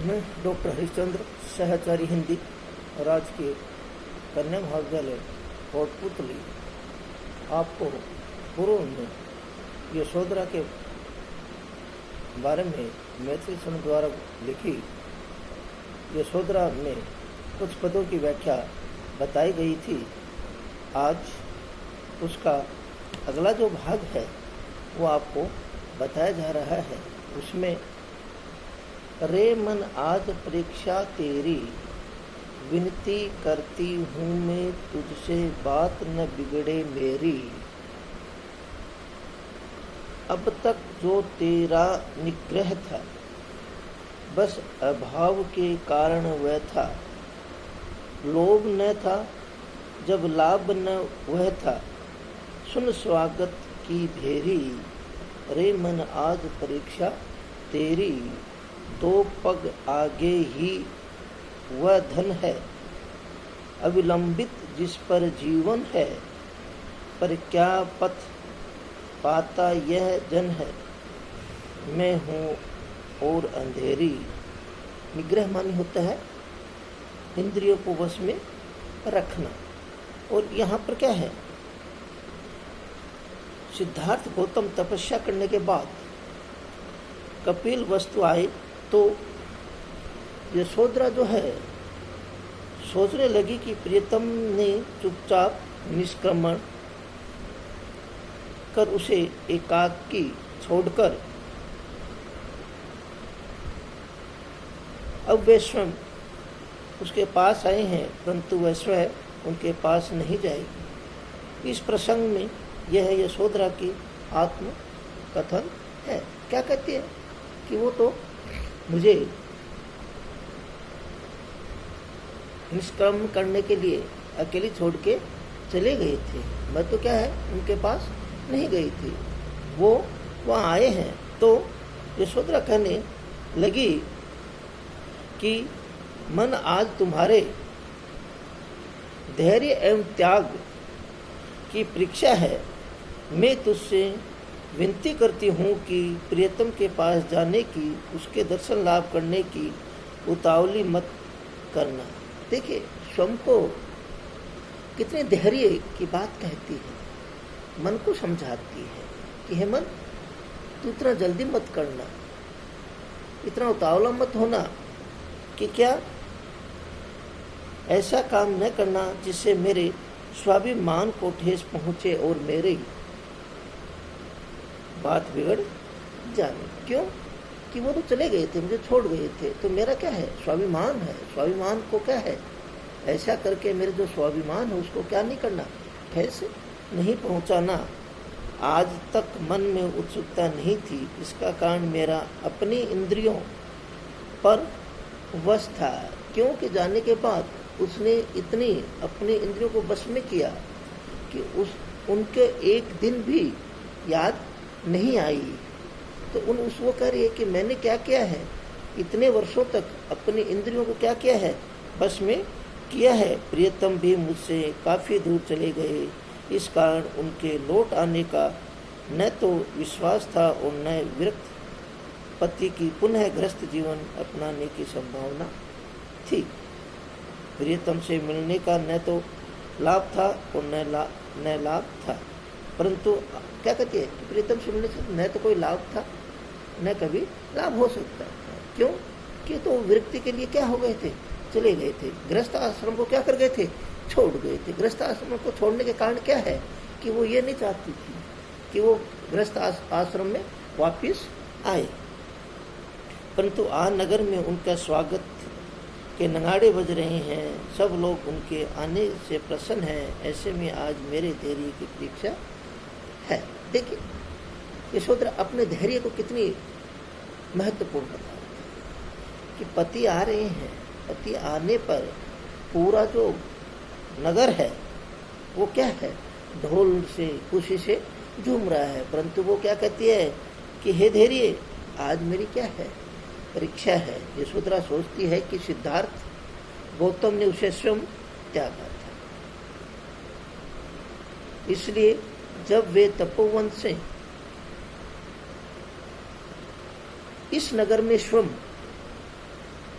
मैं डॉक्टर हरिश्चंद्र, सहचारी हिंदी, राजकीय कन्या महाविद्यालय कोटपुतली, आपको पूर्व में यशोधरा के बारे में मैथिली सन द्वारा लिखी यशोधरा में कुछ पदों की व्याख्या बताई गई थी। आज उसका अगला जो भाग है वो आपको बताया जा रहा है। उसमें रे मन आज परीक्षा तेरी, विनती करती हूँ मैं तुझसे बात न बिगड़े मेरी। अब तक जो तेरा निग्रह था, बस अभाव के कारण वह था। लोभ न था जब लाभ न वह था, सुन स्वागत की भेरी। रे मन आज परीक्षा तेरी, दो पग आगे ही वह धन है। अविलंबित जिस पर जीवन है, पर क्या पथ पाता यह जन है। मैं हूँ और अंधेरी। निग्रह मानी होता है इंद्रियों को वश में रखना। और यहाँ पर क्या है, सिद्धार्थ गौतम तपस्या करने के बाद कपिल वस्तु आए तो यशोधरा जो है सोचने लगी कि प्रियतम ने चुपचाप निष्क्रमण कर उसे एकाकी छोड़कर अब वे स्वयं उसके पास आए हैं, परंतु वह स्वयं उनके पास नहीं जाएगी। इस प्रसंग में यह यशोधरा की आत्म कथन है। क्या कहती है कि वो तो मुझे निष्क्रमण करने के लिए अकेली छोड़ के चले गए थे, मैं तो क्या है उनके पास नहीं गई थी, वो वहाँ आए हैं। तो यशोधरा कहने लगी कि मन आज तुम्हारे धैर्य एवं त्याग की परीक्षा है। मैं तुझसे विनती करती हूँ कि प्रियतम के पास जाने की, उसके दर्शन लाभ करने की उतावली मत करना। देखिए, स्वयं को कितने धैर्य की बात कहती है, मन को समझाती है कि हे मन, तू इतना जल्दी मत करना, इतना उतावला मत होना कि क्या ऐसा काम न करना जिससे मेरे स्वाभिमान को ठेस पहुंचे और मेरी बात बिगड़ जाए। क्यों कि वो तो चले गए थे, मुझे छोड़ गए थे, तो मेरा क्या है, स्वाभिमान है। स्वाभिमान को क्या है, ऐसा करके मेरे जो स्वाभिमान है उसको क्या नहीं करना, ठेस नहीं पहुंचाना। आज तक मन में उत्सुकता नहीं थी, इसका कारण मेरा अपनी इंद्रियों पर वश था। क्योंकि जाने के बाद उसने इतनी अपनी इंद्रियों को बस में किया कि उनके एक दिन भी याद नहीं आई। तो वो कह रही है कि मैंने क्या किया है, इतने वर्षों तक अपनी इंद्रियों को क्या किया है, बस में किया है। प्रियतम भी मुझसे काफ़ी दूर चले गए, इस कारण उनके लौट आने का न तो विश्वास था और न विरक्त पति की पुनः ग्रस्त जीवन अपनाने की संभावना थी। प्रियतम से मिलने का न तो लाभ था और न लाभ था, परंतु क्या कहती है कि प्रियतम से मिलने से न तो कोई लाभ था न कभी लाभ हो सकता था। क्यों कि तो विरक्ति के लिए क्या हो गए थे, चले गए थे। गृहस्थ आश्रम को क्या कर गए थे, छोड़ गए थे। गृहस्थ आश्रम को छोड़ने के कारण क्या है कि वो ये नहीं चाहती थी कि वो गृहस्थ आश्रम में वापिस आए, परंतु आज नगर में उनका स्वागत के नगाड़े बज रहे हैं, सब लोग उनके आने से प्रसन्न हैं। ऐसे में आज मेरे धैर्य की परीक्षा है। देखिए, यशोधरा अपने धैर्य को कितनी महत्वपूर्ण बताती है कि पति आ रहे हैं, पति आने पर पूरा जो नगर है वो क्या है, ढोल से खुशी से झूम रहा है, परंतु वो क्या कहती है कि हे धैर्य, आज मेरी क्या है, परीक्षा है। यशोधरा सोचती है कि सिद्धार्थ गौतम ने उसे स्वयं त्यागा था, इसलिए जब वे तपोवन से इस नगर में स्वयं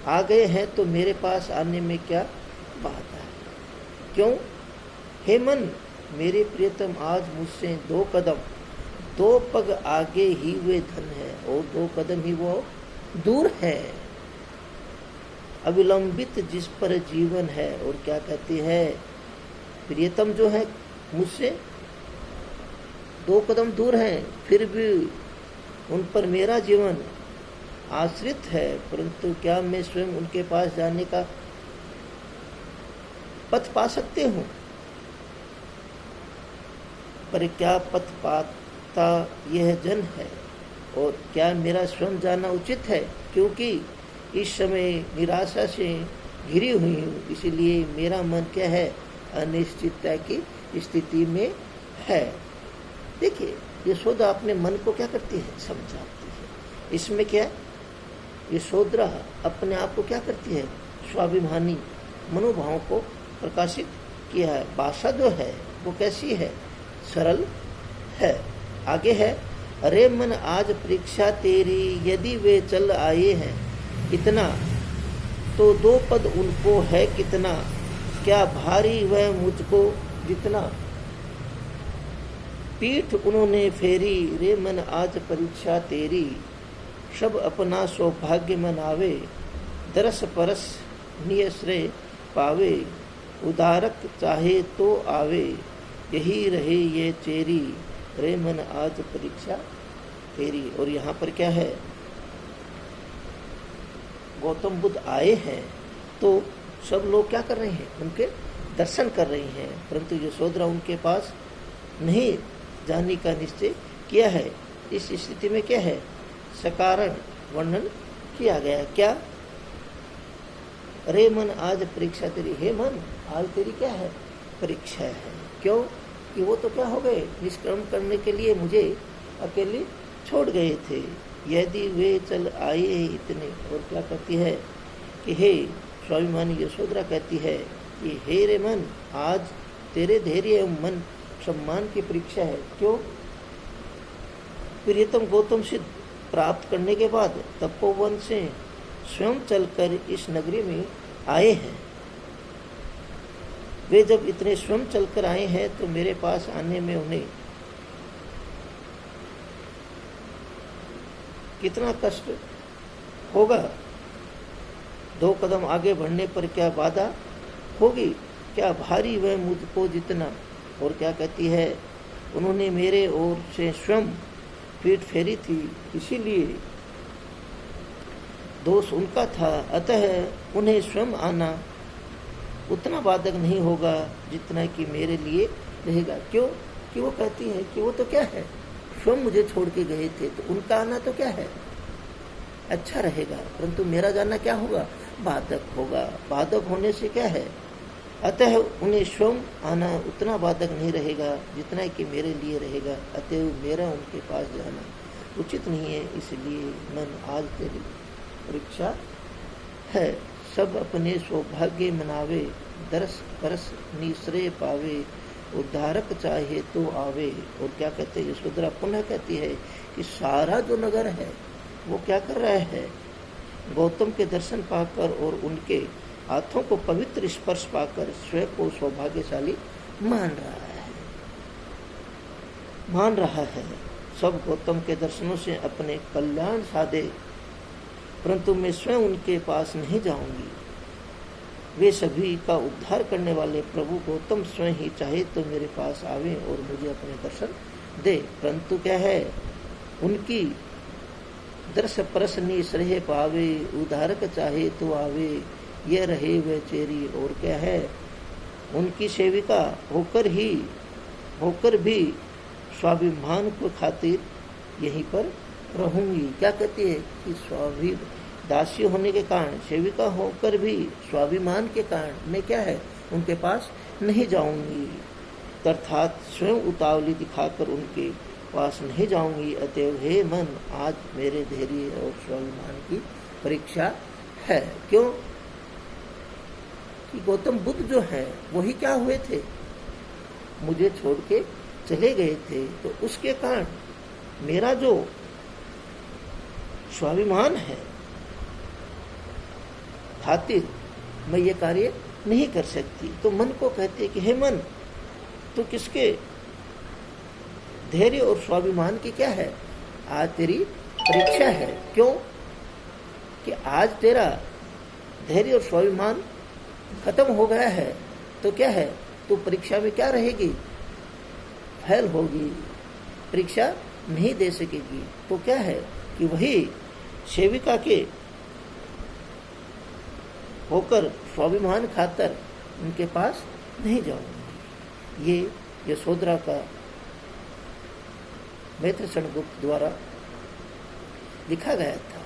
आ गए हैं तो मेरे पास आने में क्या बात है? क्यों? हे मन, मेरे प्रियतम आज मुझसे 2 कदम 2 पग आगे ही वे धन है और 2 कदम ही वो दूर है। अविलंबित जिस पर जीवन है। और क्या कहती है? प्रियतम जो है मुझसे 2 कदम दूर हैं, फिर भी उन पर मेरा जीवन आश्रित है, परंतु क्या मैं स्वयं उनके पास जाने का पथ पा सकते हूँ? पर क्या पथ पाता यह जन है, और क्या मेरा स्वयं जाना उचित है? क्योंकि इस समय निराशा से घिरी हुई हूँ, इसलिए मेरा मन क्या है? अनिश्चितता की स्थिति में है। देखिए, यशोदा अपने मन को क्या करती है? समझाती है। इसमें क्या? यशोदा अपने आप को क्या करती है? स्वाभिमानी मनोभाव को प्रकाशित किया है। भाषा जो है वो कैसी है? सरल है। आगे है, अरे मन आज परीक्षा तेरी, यदि वे चल आए हैं इतना, तो 2 पद उनको है कितना, क्या भारी वह मुझको जितना, पीठ उन्होंने फेरी, रे मन आज परीक्षा तेरी, सब अपना सौभाग्य मनावे, दरस परस नियश्रय पावे, उदारक चाहे तो आवे, यही रहे ये चेरी, रे मन आज परीक्षा तेरी। और यहाँ पर क्या है? गौतम बुद्ध आए हैं तो सब लोग क्या कर रहे हैं? उनके दर्शन कर रहे हैं, परंतु यशोधरा उनके पास नहीं जाने का निश्चय किया है। इस स्थिति में क्या है? सकारण वर्णन किया गया। क्या? रे मन आज परीक्षा तेरी, हे मन आज तेरी क्या है? परीक्षा है। क्यों? कि वो तो क्या हो गए? निष्क्रम करने के लिए मुझे अकेले छोड़ गए थे, यदि वे चल आए इतने। और क्या कहती है कि हे स्वाभिमानी यशोधरा कहती है कि हे रे मन, आज तेरे धैर्य एवं मन सम्मान की परीक्षा है। क्यों? प्रियतम गौतम सिद्ध प्राप्त करने के बाद तपोवन से स्वयं चलकर इस नगरी में आए हैं। वे जब इतने स्वयं चलकर आए हैं तो मेरे पास आने में उन्हें कितना कष्ट होगा? 2 कदम आगे बढ़ने पर क्या बाधा होगी? क्या भारी वह मुझको जितना। और क्या कहती है? उन्होंने मेरे ओर से स्वयं पीठ फेरी थी, इसीलिए दोष उनका था, अतः उन्हें स्वयं आना उतना बाधक नहीं होगा जितना कि मेरे लिए रहेगा। क्यों? कि वो कहती है कि वो तो क्या है? स्वयं मुझे छोड़ के गए थे, तो उनका आना तो क्या है? अच्छा रहेगा, परंतु मेरा जाना क्या होगा? बाधक होगा। बाधक होने से क्या है? अतः उन्हें स्वयं आना उतना बाधक नहीं रहेगा जितना कि मेरे लिए रहेगा, अतः मेरा उनके पास जाना उचित नहीं है, इसलिए मन आज तेरी परीक्षा है। सब अपने सौभाग्य मनावे, दरस परस निश्रय पावे, उद्धारक चाहे तो आवे। और क्या कहते हैं? यशोधरा पुनः कहती है कि सारा जो नगर है वो क्या कर रहा है? गौतम के दर्शन पाकर और उनके हाथों को पवित्र स्पर्श पाकर स्वयं को सौभाग्यशाली मान रहा है। सब गौतम के दर्शनों से अपने कल्याण साधे, परंतु मैं स्वयं उनके पास नहीं जाऊंगी। वे सभी का उद्धार करने वाले प्रभु गौतम स्वयं ही चाहे तो मेरे पास आवे और मुझे अपने दर्शन दे, परंतु क्या है? उनकी दर्श परस निश्रय पावे, उद्धारक चाहे तो आवे, यह रहे वह चेरी। और क्या है? उनकी सेविका होकर भी स्वाभिमान को खातिर यहीं पर रहूंगी। क्या कहती है? कि दासी होने के कारण, सेविका होकर भी स्वाभिमान के कारण मैं क्या है? उनके पास नहीं जाऊंगी, अर्थात स्वयं उतावली दिखाकर उनके पास नहीं जाऊंगी। अतएव हे मन, आज मेरे धैर्य और स्वाभिमान की परीक्षा है। क्यों? कि गौतम बुद्ध जो है वही क्या हुए थे? मुझे छोड़ के चले गए थे, तो उसके कारण मेरा जो स्वाभिमान है खातिर मैं ये कार्य नहीं कर सकती। तो मन को कहते कि हे मन, तो किसके धैर्य और स्वाभिमान की क्या है, आज तेरी परीक्षा है। क्यों कि आज तेरा धैर्य और स्वाभिमान खत्म हो गया है, तो क्या है, तो परीक्षा में क्या रहेगी, फेल होगी, परीक्षा नहीं दे सकेगी। तो क्या है कि वही सेविका के होकर स्वाभिमान खातर उनके पास नहीं जाऊंगी। ये यशोधरा का मैत्रेयी गुप्त द्वारा लिखा गया था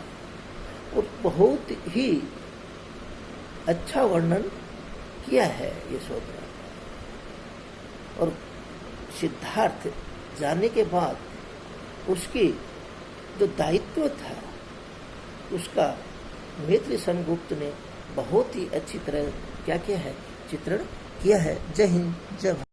और बहुत ही अच्छा वर्णन किया है यशोधरा का। और सिद्धार्थ जाने के बाद उसकी जो दायित्व था उसका मैत्रेयी गुप्त ने बहुत ही अच्छी तरह क्या किया है, चित्रण किया है। जय हिंद, जय भारत।